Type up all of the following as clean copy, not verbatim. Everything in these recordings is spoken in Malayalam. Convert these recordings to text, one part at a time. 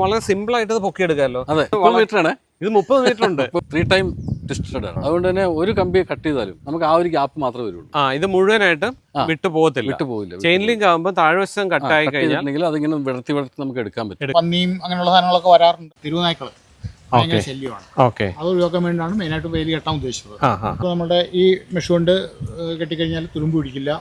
വളരെ സിമ്പിൾ ആയിട്ട് ഇത് പൊക്കിയെടുക്കാമല്ലോ. അതെ, 30 മീറ്റർ ആണ് ഇത്. 30 മീറ്റർ ഉണ്ട്. 3 ടൈം ട്വിസ്റ്റഡ് ആണ്. അതുകൊണ്ട് തന്നെ ഒരു കമ്പി കട്ട് ചെയ്താലും നമുക്ക് ആ ഒരു ഗ്യാപ്പ് മാത്രമേ വരുള്ളൂ. ഇത് മുഴുവനായിട്ട് വിട്ടു പോകത്തില്ല. ചെയിൻ ലിങ്ക് ആകുമ്പോൾ താഴ്വശം കട്ടായി കഴിഞ്ഞാൽ അതിങ്ങനെ വിടർത്തി നമുക്ക് എടുക്കാൻ പറ്റും. പന്നിയും അങ്ങനെയുള്ള സാധനങ്ങളൊക്കെ വരാറുണ്ട്. തെരുവുനായ്ക്കള് ഭയങ്കര ശല്യമാണ്. അത് ഒഴിവാക്കാൻ വേണ്ടിയാണ് മെയിനായിട്ട് വേലി കെട്ടാൻ ഉദ്ദേശിച്ചത്. അപ്പോൾ നമ്മുടെ ഈ മെഷ് കൊണ്ട് കെട്ടിക്കഴിഞ്ഞാൽ തുരുമ്പ് പിടിക്കില്ല,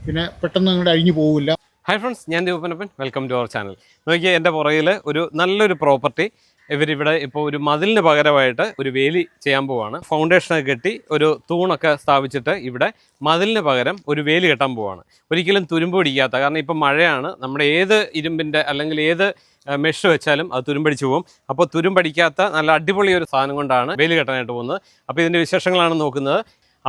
പിന്നെ പെട്ടെന്ന് അങ്ങോട്ട് അഴിഞ്ഞു പോകില്ല. ഹായ് ഫ്രണ്ട്സ്, ഞാൻ Deepanappan. Welcome to our channel. നോക്കിയാൽ എൻ്റെ പുറകിൽ ഒരു നല്ലൊരു പ്രോപ്പർട്ടി ഇവരിവിടെ ഇപ്പോൾ ഒരു മതിലിന് പകരമായിട്ട് ഒരു വേലി ചെയ്യാൻ പോവാണ്. ഫൗണ്ടേഷനൊക്കെ കെട്ടി ഒരു തൂണൊക്കെ സ്ഥാപിച്ചിട്ട് ഇവിടെ മതിലിന് പകരം ഒരു വേലി കെട്ടാൻ പോവാണ്. ഒരിക്കലും തുരുമ്പ് പിടിക്കാത്ത, കാരണം ഇപ്പം മഴയാണ്, നമ്മുടെ ഏത് ഇരുമ്പിൻ്റെ അല്ലെങ്കിൽ ഏത് മെഷ് വെച്ചാലും അത് തുരുമ്പടിച്ചു പോകും. അപ്പോൾ തുരുമ്പടിക്കാത്ത നല്ല അടിപൊളി ഒരു സാധനം കൊണ്ടാണ് വേലി കെട്ടാനായിട്ട് പോകുന്നത്. അപ്പോൾ ഇതിൻ്റെ വിശേഷങ്ങളാണ് നോക്കുന്നത്.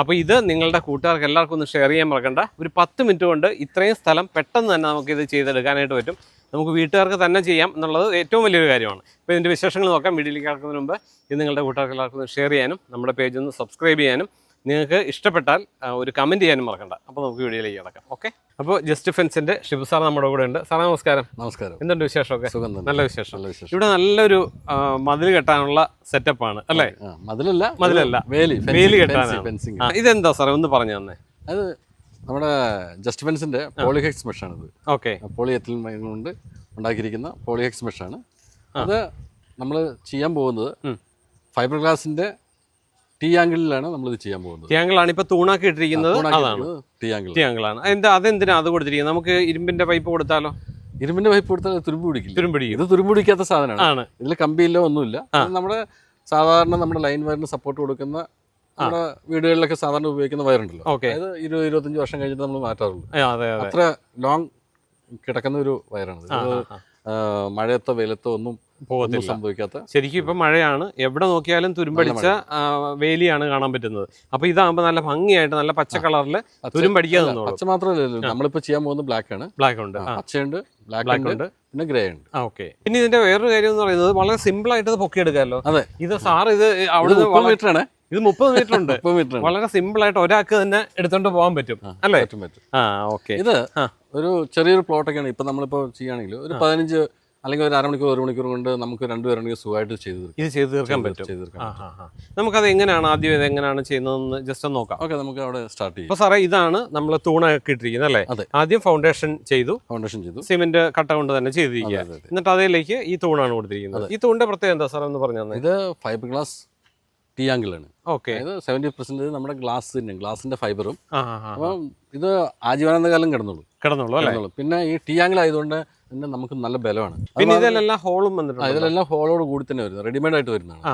അപ്പോൾ ഇത് നിങ്ങളുടെ കൂട്ടുകാർക്ക് എല്ലാവർക്കും ഒന്ന് ഷെയർ ചെയ്യാൻ മറക്കണ്ട. ഒരു 10 മിനിറ്റ് കൊണ്ട് ഇത്രയും സ്ഥലം പെട്ടെന്ന് തന്നെ നമുക്കിത് ചെയ്തെടുക്കാനായിട്ട് പറ്റും. നമുക്ക് വീട്ടുകാർക്ക് തന്നെ ചെയ്യാം എന്നുള്ളത് ഏറ്റവും വലിയൊരു കാര്യമാണ്. അപ്പോൾ ഇതിൻ്റെ വിശേഷങ്ങൾ നോക്കാം. വീഡിയോയിലേക്ക് കിടക്കുന്നതിന് മുമ്പ് ഇത് നിങ്ങളുടെ കൂട്ടുകാർക്ക് എല്ലാവർക്കും ഒന്ന് ഷെയർ ചെയ്യാനും നമ്മുടെ പേജ് ഒന്ന് സബ്സ്ക്രൈബ് ചെയ്യാനും, നിങ്ങൾക്ക് ഇഷ്ടപ്പെട്ടാൽ ഒരു കമൻറ്റ് ചെയ്യാനും മറക്കണ്ട. അപ്പോൾ നമുക്ക് വീഡിയോയിലേക്ക് കിടക്കാം. ഓക്കെ. അപ്പോൾ ജസ്റ്റ് ഫെൻസിൻ്റെ ഷിബു സാർ നമ്മുടെ കൂടെ ഉണ്ട്. സാറേ നമസ്കാരം. നമസ്കാരം. എന്തുണ്ട് വിശേഷമൊക്കെ? നല്ല വിശേഷം. ഇവിടെ നല്ലൊരു മതിൽ കെട്ടാനുള്ള സെറ്റപ്പാണ് അല്ലേ? മതിലല്ല, വേലി കെട്ടാനാണ്. ഇതെന്താ സാറേ ഒന്ന് പറഞ്ഞു തന്നെ? അത് നമ്മുടെ ജസ്റ്റ് ഫെൻസിന്റെ പോളിഹെക്സ് മെഷാണിത്. ഓക്കെ. പോളിയെത്തിലിൻ കൊണ്ട് ഉണ്ടാക്കിയിരിക്കുന്ന പോളിഹെക്സ് മെഷാണ്. അത് നമ്മൾ ചെയ്യാൻ പോകുന്നത് ഫൈബർ ഗ്ലാസിന്റെ ടീ ആംഗിളിലാണ് നമ്മളിത് ചെയ്യാൻ പോകുന്നത്. ടീ ആംഗിളാണ് ഇപ്പൊ തൂണാക്കി ഇട്ടിരിക്കുന്നത്. ടീ ആംഗിളാണ്. അതെന്തിനാ അത് കൊടുത്തിരിക്കുന്നത്? നമുക്ക് ഇരുമ്പിന്റെ പൈപ്പ് കൊടുത്താലോ? ഇരുമ്പിന്റെ പൈപ്പ് കൊടുത്താൽ തുരുമ്പ് പിടിക്കും. ഇത് തുരുമ്പ് പിടിക്കാത്ത സാധനമാണ്. ഇതിൽ കമ്പിയില്ലോ ഒന്നുമില്ല. നമ്മുടെ സാധാരണ നമ്മുടെ ലൈൻ വയറിന് സപ്പോർട്ട് കൊടുക്കുന്ന നമ്മുടെ വീടുകളിലൊക്കെ സാധാരണ ഉപയോഗിക്കുന്ന വയറുണ്ടല്ലോ, അതായത് 20-25 വർഷം കഴിഞ്ഞിട്ട് നമ്മൾ മാറ്റാറുള്ളൂ. അത്ര ലോങ് കിടക്കുന്ന ഒരു വയറാണ്. മഴയത്തോ വെയിലത്തോ ഒന്നും സംഭവിക്കാത്ത. ശരിക്കും ഇപ്പൊ മഴയാണ്, എവിടെ നോക്കിയാലും തുരുമ്പടിച്ച വേലിയാണ് കാണാൻ പറ്റുന്നത്. അപ്പൊ ഇതാകുമ്പോ നല്ല ഭംഗിയായിട്ട് നല്ല പച്ച കളറിൽ തുരുമ്പടിക്കാതെ. പച്ച മാത്രമല്ലല്ലോ, നമ്മളിപ്പോ ചെയ്യാൻ പോകുന്നത് ബ്ലാക്ക് ആണ്. ബ്ലാക്ക് ഉണ്ട്, പച്ചയുണ്ട്, ബ്ലാക്ക് ഉണ്ട്, പിന്നെ ഗ്രേ ഉണ്ട്. ഓക്കെ. പിന്നെ ഇതിന്റെ വേറൊരു കാര്യം എന്ന് പറയുന്നത് വളരെ സിമ്പിൾ ആയിട്ട് ഇത് പൊക്കിയെടുക്കാമല്ലോ. അതെ. ഇത് സാർ ഇത് അവിടെ 30 മീറ്റർ ആണ്. ഇത് 30 മീറ്റർ ഉണ്ട്. വളരെ സിമ്പിൾ ആയിട്ട് ഒരാൾക്ക് തന്നെ എടുത്തോണ്ട് പോകാൻ പറ്റും അല്ലേ? ഓക്കെ. ഇത് ഒരു ചെറിയൊരു പ്ലോട്ടൊക്കെയാണ്. ഇപ്പൊ നമ്മളിപ്പോ ചെയ്യുകയാണെങ്കിൽ ഒരു 15 അല്ലെങ്കിൽ ഒരു അരമണിക്കൂർ 1 മണിക്കൂർ കൊണ്ട് നമുക്ക് 2 പേരുണ്ടെങ്കിൽ സുഖമായിട്ട് ചെയ്ത് തീർക്കാൻ പറ്റും. നമുക്കത് എങ്ങനെയാണ് ആദ്യം ഇത് എങ്ങനെയാണ് ചെയ്യുന്നതെന്ന് ജസ്റ്റ് ഒന്ന് നോക്കാം. ഓക്കെ, നമുക്ക് അവിടെ സ്റ്റാർട്ട് ചെയ്യാം. അപ്പോൾ സാറേ ഇതാണ് നമ്മൾ തൂണൊക്കെ ഇട്ടിരിക്കുന്നത് അല്ലേ? ആദ്യം ഫൗണ്ടേഷൻ ചെയ്തു, സിമെന്റ് കട്ട കൊണ്ട് തന്നെ ചെയ്തിരിക്കുക. എന്നിട്ട് അതിലേക്ക് ഈ തൂണാണ് കൊടുത്തിരിക്കുന്നത്. ഈ തൂണിന്റെ പ്രത്യേകത എന്താ സാറേ ഒന്ന് പറഞ്ഞു തന്നെ? ഇത് ഫൈബർ ഗ്ലാസ് ടീ ആംഗിളാണ്. ഓക്കെ. അതായത് 70% നമ്മുടെ ഗ്ലാസ് തന്നെയാണ്, ഗ്ലാസിന്റെ ഫൈബറും. അപ്പം ഇത് ആജീവനാന്തകാലം കിടന്നുള്ളൂ അല്ലേ? പിന്നെ ഈ ടീ ആംഗിൾ ആയതുകൊണ്ട് തന്നെ നമുക്ക് നല്ല ബലമാണ്. പിന്നെ ഇതിലെല്ലാം ഹോളും വന്നിട്ടുണ്ട്. ഇതിലെല്ലാം ഹോളോട് കൂടി തന്നെ വരുന്നത്, റെഡിമെയ്ഡ് ആയിട്ട് വരുന്നതാണ്.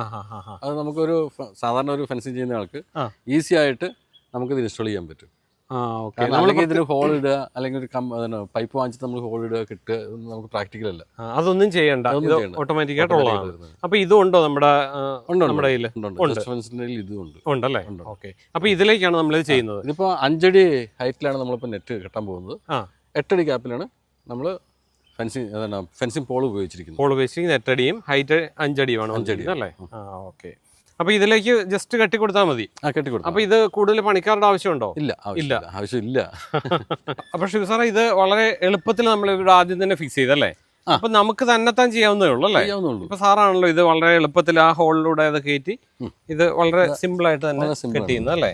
അത് നമുക്കൊരു സാധാരണ ഒരു ഫെൻസിങ് ചെയ്യുന്ന ആൾക്ക് ഈസി ആയിട്ട് നമുക്കിത് ഇൻസ്റ്റാൾ ചെയ്യാൻ പറ്റും. നമ്മൾക്ക് ഇതിന് ഹോൾ ഇടുക അല്ലെങ്കിൽ ഒരു പൈപ്പ് വാങ്ങിച്ചിട്ട് നമ്മൾ ഹോൾ ഇടുക കിട്ടുക നമുക്ക് പ്രാക്ടിക്കൽ അല്ല. അതൊന്നും ചെയ്യണ്ട, ഓട്ടോമാറ്റിക് ആയിട്ടുള്ളതാണ്. അപ്പൊ ഇതുണ്ടോ നമ്മുടെ ഉണ്ടല്ലേ? ഓക്കെ. അപ്പൊ ഇതിലേക്കാണ് നമ്മൾ ചെയ്യുന്നത്. ഇതിപ്പോ 5 അടി ഹൈറ്റിലാണ് നമ്മളിപ്പോ നെറ്റ് കെട്ടാൻ പോകുന്നത്. 8 അടി ഗ്യാപ്പിലാണ് നമ്മൾ ഫെൻസിങ് പോൾ ഉപയോഗിച്ചിരിക്കുന്നത്. 8 അടിയും ഹൈറ്റ് 5 അടിയുമാണ്. 5 അടി അല്ലേ? ഓക്കെ. അപ്പൊ ഇതിലേക്ക് ജസ്റ്റ് കെട്ടിക്കൊടുത്താൽ മതി. അപ്പൊ ഇത് കൂടുതൽ പണിക്കാരുടെ ആവശ്യമുണ്ടോ? ഇല്ല, ആവശ്യമില്ല. അപ്പൊ ഷിബു സാറേ ഇത് വളരെ എളുപ്പത്തിൽ നമ്മൾ ഇവിടെ ആദ്യം തന്നെ ഫിക്സ് ചെയ്തല്ലേ? അപ്പൊ നമുക്ക് തന്നെത്താൻ ചെയ്യാവുന്നേ ഉള്ളൂ അല്ലേ? ഇപ്പൊ സാറാണല്ലോ ഇത് വളരെ എളുപ്പത്തിൽ ആ ഹോളിലൂടെ അത് കയറ്റി ഇത് വളരെ സിമ്പിൾ ആയിട്ട് തന്നെ കെട്ടി ചെയ്യുന്നത് അല്ലേ?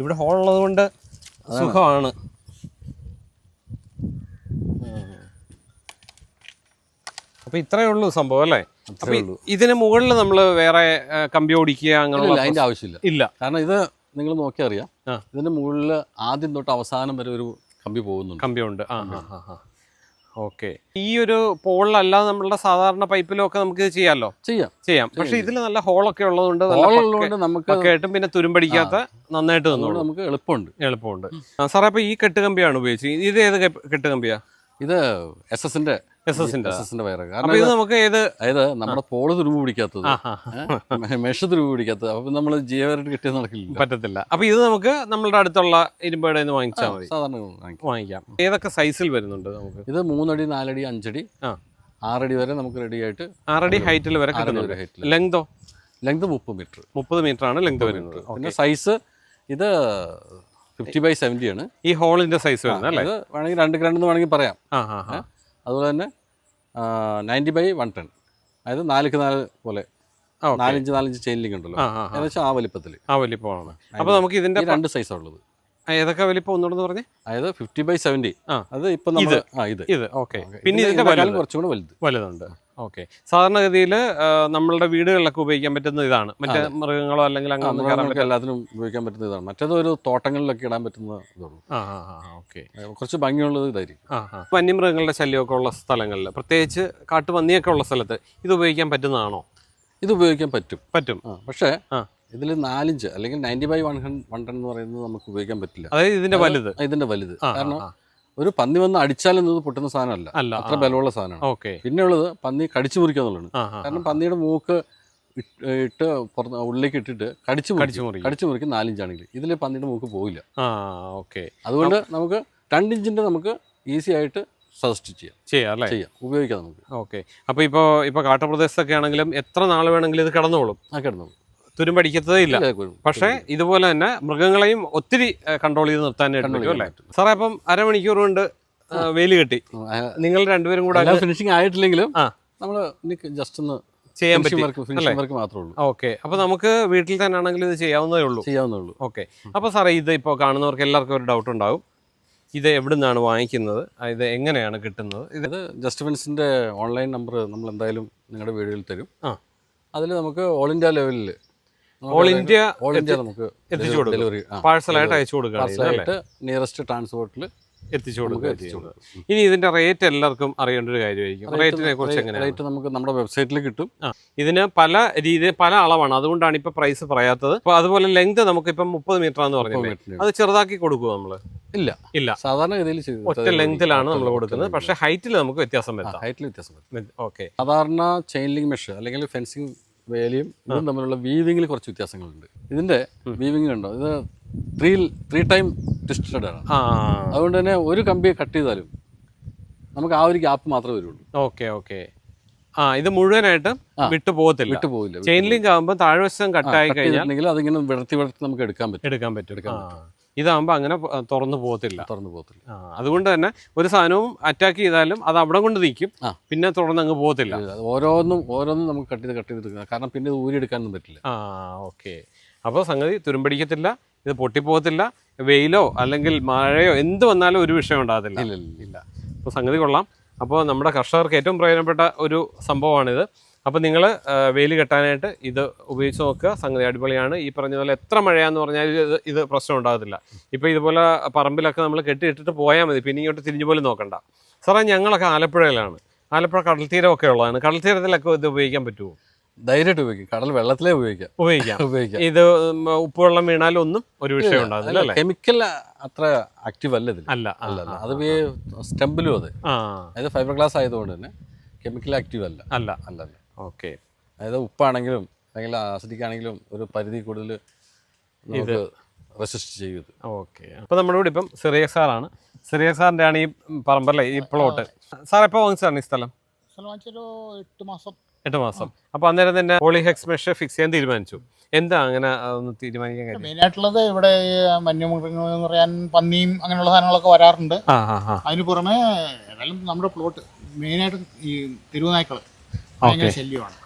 ഇവിടെ ഹോൾ ഉള്ളത് കൊണ്ട് സുഖമാണ്. അപ്പൊ ഇത്രയേ ഉള്ളൂ സംഭവം അല്ലേ? ഇതിന് മുകളിൽ നമ്മൾ വേറെ കമ്പി ഓടിക്കുക അങ്ങനെയുള്ള അതിന്റെ ആവശ്യമില്ല. ഇല്ല, കാരണം ഇത് നിങ്ങൾ നോക്കിയാൽ അറിയാം, ഇതിന്റെ മുകളിൽ ആദ്യം തൊട്ട് അവസാനം വരെ ഒരു കമ്പി പോകുന്നുണ്ട്. കമ്പിയുണ്ട്. ഓക്കെ. ഈ ഒരു പോളിലല്ലാതെ നമ്മളുടെ സാധാരണ പൈപ്പിലും ഒക്കെ നമുക്ക് ഇത് ചെയ്യാം. പക്ഷെ ഇതിൽ നല്ല ഹോളൊക്കെ ഉള്ളതുകൊണ്ട് നമുക്ക് കേട്ടും പിന്നെ തുരുമ്പടിക്കാത്ത നന്നായിട്ട് തന്നോളൂ. നമുക്ക് എളുപ്പമുണ്ട്. സാറേ അപ്പൊ ഈ കെട്ടുകമ്പിയാണ് ഉപയോഗിച്ചത്. ഇത് ഏത് കെട്ടുകമ്പിയാ? ഇത് എസ്എസിന്റെ വയറ്. കാരണം ഇത് നമുക്ക് അതായത് നമ്മുടെ പോള് തുരുമ്പ് പിടിക്കാത്തത്, മെഷ് തുരുമ്പ് പിടിക്കാത്തത്. അപ്പൊ നമ്മൾ ജീവനായിട്ട് കിട്ടിയത് നടക്കില്ല, പറ്റത്തില്ല. അപ്പൊ ഇത് നമുക്ക് നമ്മളുടെ അടുത്തുള്ള ഇരുമ്പയുടെ വാങ്ങിച്ചാൽ മതി. സാധാരണ വാങ്ങിക്കാം. ഏതൊക്കെ സൈസിൽ വരുന്നുണ്ട് നമുക്ക്? ഇത് 3 അടി, 4 അടി, 5 അടി, 6 അടി വരെ നമുക്ക് റെഡി ആയിട്ട്. 6 അടി ഹൈറ്റിൽ വരെ കിട്ടുന്നുണ്ട്. ലെങ്തോ? ലെങ്ത് 30 മീറ്റർ ആണ് ലെങ്ത് വരുന്നത്. പിന്നെ സൈസ് ഇത് 50/70 ആണ്. ഈ ഹോളിന്റെ സൈസ് വരുന്നത് അല്ലേ? വേണമെങ്കിൽ 2x2 വേണമെങ്കിൽ പറയാം. അതുപോലെ തന്നെ 90/110, അതായത് 4x4 പോലെ 4 ഇഞ്ച് ചെയിൻ ലിങ്ക് ഉണ്ടല്ലോ, ഏകദേശം ആ വലിപ്പത്തിൽ. ആ വലിപ്പമാണ്. അപ്പോൾ നമുക്ക് ഇതിന്റെ 2 സൈസാണ് ഉള്ളത്. ഏതൊക്കെ വലിപ്പം ഒന്നുകൂടെ പറഞ്ഞേ? അതായത് 50/70. അത് ഇപ്പം ഇത് ഓക്കെ. പിന്നെ ഇതിന്റെ കുറച്ചുകൂടെ വലുതുണ്ട്. ഓക്കെ. സാധാരണഗതിയിൽ നമ്മളുടെ വീടുകളിലൊക്കെ ഉപയോഗിക്കാൻ പറ്റുന്ന ഇതാണ്. മറ്റേ മൃഗങ്ങളോ അല്ലെങ്കിൽ അങ്ങനെ എല്ലാത്തിനും ഉപയോഗിക്കാൻ പറ്റുന്ന ഇതാണ്. മറ്റേത് ഒരു തോട്ടങ്ങളിലൊക്കെ ഇടാൻ പറ്റുന്ന ഇതുള്ളൂ. ഓക്കെ. കുറച്ച് ഭംഗിയുള്ളത് ഇതായിരിക്കും. വന്യമൃഗങ്ങളുടെ ശല്യമൊക്കെ ഉള്ള സ്ഥലങ്ങളിൽ, പ്രത്യേകിച്ച് കാട്ടുപന്നിയൊക്കെ ഉള്ള സ്ഥലത്ത് ഇത് ഉപയോഗിക്കാൻ പറ്റുന്നതാണോ? ഇത് ഉപയോഗിക്കാൻ പറ്റും. പക്ഷേ ഇതിൽ 4 ഇഞ്ച് അല്ലെങ്കിൽ 90/110 എന്ന് പറയുന്നത് നമുക്ക് ഉപയോഗിക്കാൻ പറ്റില്ല. അതായത് ഇതിന്റെ വലുത്. കാരണം ഒരു പന്നി വന്ന് അടിച്ചാലൊന്നും ഇത് പൊട്ടുന്ന സാധനമല്ല, അത്ര ബലമുള്ള സാധനമാണ്. പിന്നെ ഉള്ളത് പന്നി കടിച്ചു മുറിക്കുക എന്നുള്ളതാണ്. കാരണം പന്നിയുടെ മൂക്ക് ഇട്ട് ഉള്ളിലേക്ക് ഇട്ടിട്ട് കടിച്ചു മുറിക്കും 4 ഇഞ്ചാണെങ്കിൽ. ഇതിൽ പന്നിയുടെ മൂക്ക് പോയില്ല. അതുകൊണ്ട് നമുക്ക് 2 ഇഞ്ചിന്റെ നമുക്ക് ഈസി ആയിട്ട് സജസ്റ്റ് ചെയ്യാം, ഉപയോഗിക്കാം നമുക്ക്. ഓക്കെ. അപ്പോൾ ഇപ്പോൾ കാട്ടുപ്രദേശത്തൊക്കെ ആണെങ്കിലും എത്ര നാൾ വേണമെങ്കിലും ഇത് കിടന്നോളും. തുരുമ്പടിക്കത്തതേ ഇല്ല. പക്ഷേ ഇതുപോലെ തന്നെ മൃഗങ്ങളെയും ഒത്തിരി കൺട്രോൾ ചെയ്ത് നിർത്താനായിട്ട് പറ്റും അല്ലേ സാറേ? അപ്പം അരമണിക്കൂർ കൊണ്ട് വേലി കെട്ടി നിങ്ങൾ രണ്ടുപേരും കൂടെ ഫിനിഷിംഗ് ആയിട്ടില്ലെങ്കിലും നമ്മൾ ജസ്റ്റ് ഒന്ന് ചെയ്യാൻ പറ്റും മാത്രമേ ഉള്ളൂ. ഓക്കെ. അപ്പോൾ നമുക്ക് വീട്ടിൽ തന്നെ ആണെങ്കിലും ഇത് ചെയ്യാവുന്നതേ ഉള്ളൂ. ഓക്കെ. അപ്പോൾ സാറേ ഇത് ഇപ്പോൾ കാണുന്നവർക്ക് എല്ലാവർക്കും ഒരു ഡൗട്ട് ഉണ്ടാവും, ഇത് എവിടെ നിന്നാണ് വാങ്ങിക്കുന്നത്, ഇത് എങ്ങനെയാണ് കിട്ടുന്നത്? ഇത് ജസ്റ്റ് ഫെൻസിൻ്റെ ഓൺലൈൻ നമ്പർ നമ്മൾ എന്തായാലും നിങ്ങളുടെ വീഡിയോയിൽ തരും. അതിൽ നമുക്ക് ഓൾ ഇന്ത്യ ലെവലിൽ നമുക്ക് എത്തിച്ചു കൊടുക്കും, പാഴ്സലായിട്ട് അയച്ചു കൊടുക്കുക, നിയറസ്റ്റ് ട്രാൻസ്പോർട്ടിൽ എത്തിച്ചു കൊടുക്കുക. ഇനി ഇതിന്റെ റേറ്റ് എല്ലാവർക്കും അറിയേണ്ട ഒരു കാര്യമായിരിക്കും. റേറ്റിനെ കുറിച്ച് എങ്ങനെയാണ്? റേറ്റ് നമുക്ക് നമ്മുടെ വെബ്സൈറ്റിൽ കിട്ടും. ഇതിന് പല രീതിയിൽ പല അളവാണ്, അതുകൊണ്ടാണ് ഇപ്പൊ പ്രൈസ് പറയാത്തത്. അപ്പൊ അതുപോലെ ലെങ്ത് നമുക്ക് ഇപ്പം 30 മീറ്റർ എന്ന് പറഞ്ഞില്ലേ, അത് ചെറുതാക്കി കൊടുക്കുമോ നമ്മള്? ഇല്ല, സാധാരണ ഗതിയിൽ ഒറ്റ ലെങ്തിലാണ് നമ്മൾ കൊടുക്കുന്നത്. പക്ഷെ ഹൈറ്റിൽ നമുക്ക് വ്യത്യാസം വരുത്താം. ഓക്കെ. സാധാരണ ചെയിൻ ലിങ്ക് മെഷ് അല്ലെങ്കിൽ ഫെൻസിങ് വേലിയും ഇതും തമ്മിലുള്ള വീവിങ്ങിൽ കുറച്ച് വ്യത്യാസങ്ങളുണ്ട്. ഇതിന്റെ വീവിങ് ഉണ്ടോ, ഇത് 3 ടൈം ട്വിസ്റ്റഡ് ആണ്. അതുകൊണ്ട് തന്നെ ഒരു കമ്പി കട്ട് ചെയ്താലും നമുക്ക് ആ ഒരു ഗ്യാപ്പ് മാത്രമേ വരുള്ളൂ. ഓക്കെ. ഇത് മുഴുവനായിട്ട് വിട്ടു പോകത്തില്ല. ചെയിൻ ലിങ്ക് ആകുമ്പോൾ താഴ്വശം കട്ടായി കഴിഞ്ഞാൽ അതിങ്ങനെ വിടർത്തി നമുക്ക് എടുക്കാൻ പറ്റും. ഇതാകുമ്പോൾ അങ്ങനെ തുറന്നു പോകത്തില്ല. അതുകൊണ്ട് തന്നെ ഒരു സാധനവും അറ്റാക്ക് ചെയ്താലും അത് അവിടെ കൊണ്ട് നിൽക്കും, പിന്നെ തുറന്ന് അങ്ങ് പോകത്തില്ല. ഓരോന്നും നമുക്ക് കട്ട് ചെയ്ത് എടുക്കാം, കാരണം പിന്നെ ഊരി എടുക്കാനൊന്നും പറ്റില്ല. ഓക്കെ. അപ്പോൾ സംഗതി തുരുമ്പടിക്കത്തില്ല, ഇത് പൊട്ടിപ്പോകത്തില്ല, വെയിലോ അല്ലെങ്കിൽ മഴയോ എന്ത് വന്നാലും ഒരു വിഷയം ഉണ്ടാകത്തില്ല. അപ്പോൾ സംഗതി കൊള്ളാം. അപ്പോൾ നമ്മുടെ കർഷകർക്ക് ഏറ്റവും പ്രയോജനപ്പെട്ട ഒരു സംഭവമാണിത്. അപ്പോൾ നിങ്ങൾ വേലി കെട്ടാനായിട്ട് ഇത് ഉപയോഗിച്ച് നോക്കുക, സംഗതി അടിപൊളിയാണ്. ഈ പറഞ്ഞ പോലെ എത്ര മഴയാന്ന് പറഞ്ഞാൽ ഇത് പ്രശ്നം ഉണ്ടാകത്തില്ല. ഇപ്പോൾ ഇതുപോലെ പറമ്പിലൊക്കെ നമ്മൾ കെട്ടിയിട്ടിട്ട് പോയാൽ മതി, പിന്നെ ഇങ്ങോട്ട് തിരിഞ്ഞു പോലും നോക്കണ്ട. സാറേ, ഞങ്ങളൊക്കെ ആലപ്പുഴയിലാണ്. ആലപ്പുഴ കടൽത്തീരമൊക്കെ ഉള്ളതാണ്. കടൽത്തീരത്തിലൊക്കെ ഇത് ഉപയോഗിക്കാൻ പറ്റുമോ? ധൈര്യമായിട്ട് ഉപയോഗിക്കാം. കടൽ വെള്ളത്തിലേ ഉപയോഗിക്കാം. ഇത് ഉപ്പുവെള്ളം വീണാലും ഒന്നും ഒരു വിഷയം ഉണ്ടാകുന്നില്ല. കെമിക്കൽ അത്ര ആക്റ്റീവ് അല്ല ഇതിൽ. അല്ല. അത് സ്റ്റെമ്പിലും അതായത് ഫൈബർ ഗ്ലാസ് ആയതുകൊണ്ട് തന്നെ കെമിക്കൽ ആക്റ്റീവ് അല്ല. ഓക്കെ. അതായത് ഉപ്പാണെങ്കിലും അല്ലെങ്കിൽ ആസിഡിക് ആണെങ്കിലും ഒരു പരിധി കൂടുതൽ നമുക്ക് റെസിസ്റ്റ് ചെയ്യും. ഓക്കെ. അപ്പോൾ നമ്മുടെ കൂടെ ഇപ്പം സിറിയക് സാറാണ്. സിറിയക് സാറിൻ്റെ ആണ് ഈ പറമ്പല്ലേ, ഈ പ്ലോട്ട്. സാർ എപ്പോൾ വാങ്ങിച്ചതാണ് ഈ സ്ഥലം? 8 മാസം. അപ്പോൾ അന്നേരം തന്നെ പോളിഹെക്സ് മെഷ് ഫിക്സ് ചെയ്യാൻ തീരുമാനിച്ചു. എന്താ അങ്ങനെ ഒന്ന് തീരുമാനിക്കാൻ കാര്യം? മെയിനായിട്ടുള്ളത് ഇവിടെ വന്യമൃഗങ്ങൾ എന്ന് പറയാൻ പന്നിയും അങ്ങനെയുള്ള സാധനങ്ങളൊക്കെ വരാറുണ്ട്. അതിന് പുറമെ ഏതായാലും നമ്മുടെ പ്ലോട്ട് മെയിനായിട്ട് ഈ തിരുവനായ്ക്കള് ഭയങ്കര ശല്യമാണ്.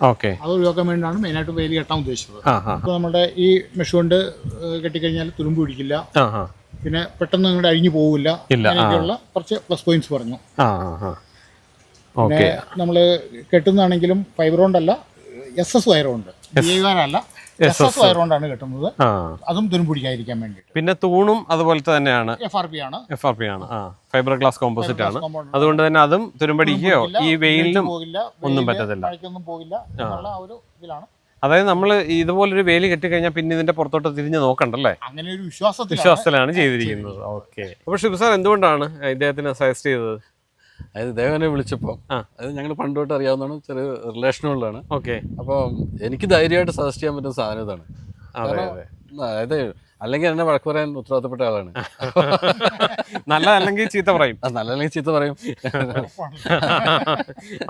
അത് ഒഴിവാക്കാൻ വേണ്ടിയാണ് മെയിനായിട്ട് വേലി കെട്ടാൻ ഉദ്ദേശിച്ചത്. അപ്പോൾ നമ്മുടെ ഈ മെഷ് കൊണ്ട് കെട്ടിക്കഴിഞ്ഞാൽ തുരുമ്പ് പിടിക്കില്ല, പിന്നെ പെട്ടെന്ന് അങ്ങോട്ട് അഴിഞ്ഞു പോകില്ല, അങ്ങനെയൊക്കെയുള്ള കുറച്ച് പ്ലസ് പോയിന്റ്സ് പറഞ്ഞു. പിന്നെ നമ്മൾ കെട്ടുന്നതാണെങ്കിലും ഫൈബർ കൊണ്ടല്ല, SS വയർ കൊണ്ട്, SS വയർ കൊണ്ടാണ് കെട്ടുന്നത്. അതും തുരുമ്പ് പിടിക്കാതിരിക്കാൻ വേണ്ടിയിട്ട്. പിന്നെ തൂണും അതുപോലത്തെ തന്നെയാണ്, FRP ആണ്. ഫൈബർ ഗ്ലാസ് കോമ്പോസിറ്റ് ആണ്. അതുകൊണ്ട് തന്നെ അതും തുരുമ്പടിക്കുകയോ ഈ വെയിലിനും ഒന്നും പറ്റത്തില്ല, പോകില്ല എന്നുള്ള ആ ഒരു ഇതിലാണ്. അതായത് നമ്മൾ ഇതുപോലൊരു വേലി കെട്ടിക്കഴിഞ്ഞാൽ പിന്നെ ഇതിന്റെ പുറത്തോട്ട് തിരിഞ്ഞ് നോക്കണ്ടല്ലേ, അങ്ങനെ ഒരു വിശ്വാസത്തിലാണ് ചെയ്തിരിക്കുന്നത്. ഓക്കെ. അപ്പോൾ ഷിബു സാർ എന്തുകൊണ്ടാണ് ഇദ്ദേഹത്തിന് സജസ്റ്റ് ചെയ്തത്? അതായത് ദേവനെ വിളിച്ചപ്പോൾ, അത് ഞങ്ങൾ പണ്ടോട്ട് അറിയാവുന്നതാണ്, ചെറിയ റിലേഷനുള്ളതാണ്. ഓക്കെ. അപ്പോൾ എനിക്ക് ധൈര്യമായിട്ട് സജസ്റ്റ് ചെയ്യാൻ പറ്റുന്ന സാധനം ഇതാണ്. അതായത് അല്ലെങ്കിൽ എന്നെ വഴക്ക് പറയാൻ ഉത്തരവാദിത്തപ്പെട്ട ആളാണ്. നല്ല അല്ലെങ്കിൽ ചീത്ത പറയും.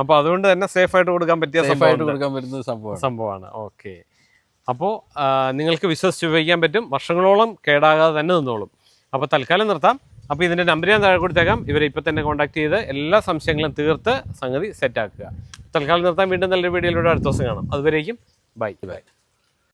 അപ്പൊ അതുകൊണ്ട് തന്നെ സേഫ് ആയിട്ട് കൊടുക്കാൻ പറ്റിയ സംഭവമാണ്. ഓക്കെ. അപ്പോൾ നിങ്ങൾക്ക് വിശ്വസിച്ച് ഉപയോഗിക്കാൻ പറ്റും, വർഷങ്ങളോളം കേടാകാതെ തന്നെ നിന്നോളും. അപ്പോൾ തൽക്കാലം നിർത്താം. അപ്പോൾ ഇതിൻ്റെ നമ്പർ ഞാൻ താഴെ കൊടുത്തേക്കാം. ഇവരെ ഇപ്പോൾ തന്നെ കോൺടാക്ട് ചെയ്ത് എല്ലാ സംശയങ്ങളും തീർത്ത് സംഗതി സെറ്റാക്കുക. തൽക്കാലം നിർത്താൻ. വീണ്ടും നല്ലൊരു വീഡിയോയിലൂടെ അടുത്ത ദിവസം കാണാം. അതുവരേക്കും ബൈ.